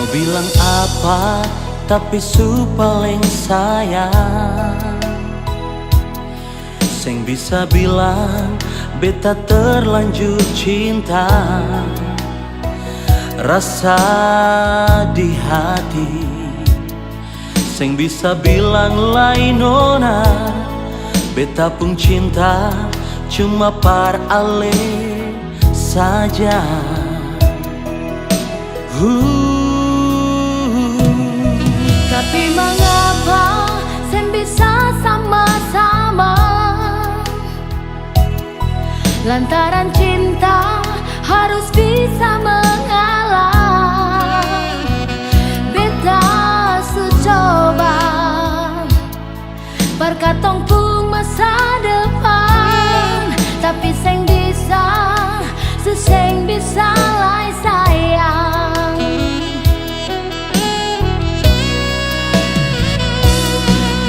bilang apa, tapi su paling sayang. Sing bisa bilang beta terlanjur cinta. Rasa di hati sing bisa bilang lain nona. Beta pun cinta cuma par ale saja. Tapi mengapa sen bisa sama-sama? Lantaran cinta harus bisa mengalah. Beta coba berkatong pun masa depan, tapi seng bisa, seseng bisa lai sayang.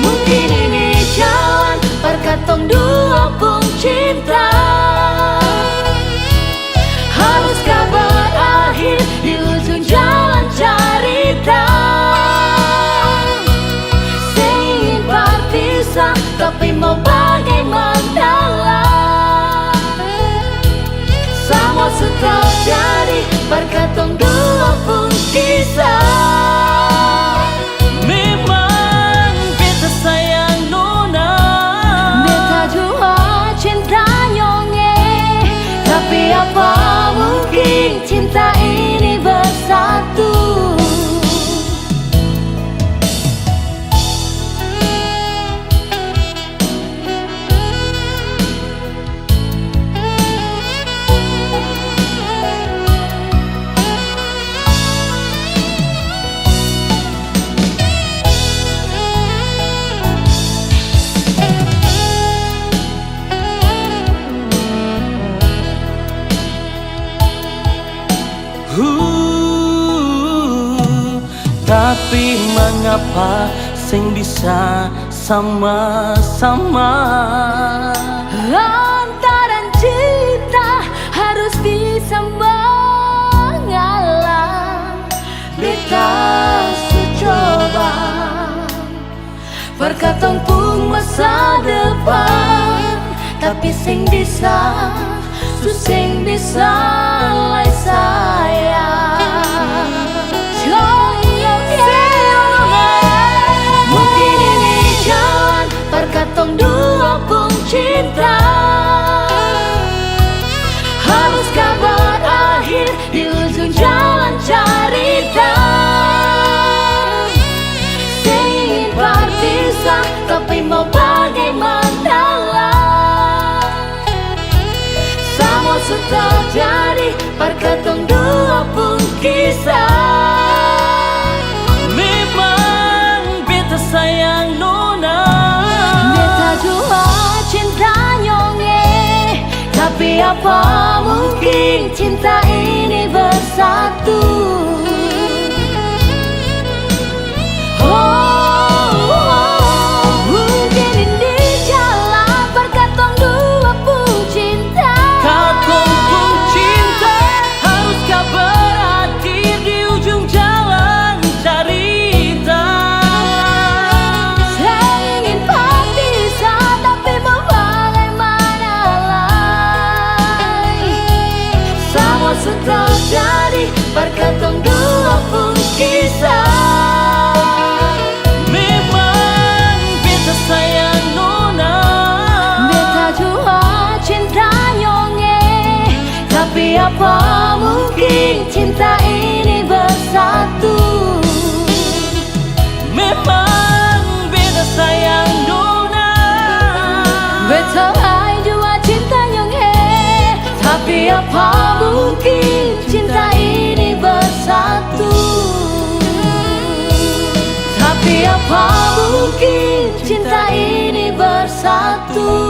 Mungkin ini jalan berkatong dua pun cinta. Haruskah berakhir di ujung jalan cerita? Saya ingin berpisah, tapi mau bagaimana lah? Sama terjadi berkatong dua pun kisah. Memang beta sayang nona, Beta juga cinta nyonge, tapi apa mungkin cinta ini bersatu? tapi mengapa sing bisa sama-sama? Lantaran cinta harus bisa mengalah. Beta coba berkatong pun masa depan, tapi sing bisa, sing bisa lai sayang. Mungkin ini jalan berkatong dua pun cinta. Haruskah berakhir di ujung jalan cerita? Saya ingin berpisah, tapi mau bagaimana lah? Sama terjadi berkatong dua pun kisah. Memang beta sayang nona, Beta juga cinta nyonge, tapi apa mungkin cinta ini bersatu? Mungkin ini jalan berkatong dua pun cinta. katong pun cinta. Haruskah berakhir di ujung jalan cerita? Saya ingin berpisah, tapi mau bagaimana lagi? Sama terjadi berkatong dua pun kisah. Memang beta sayang nona, Beta juga cinta nyonge, tapi apa mungkin cinta ini bersatu? memang beta sayang nona. Beta juga cinta nyonge, tapi apa mungkin cinta ini bersatu? Tapi apa mungkin cinta ini bersatu?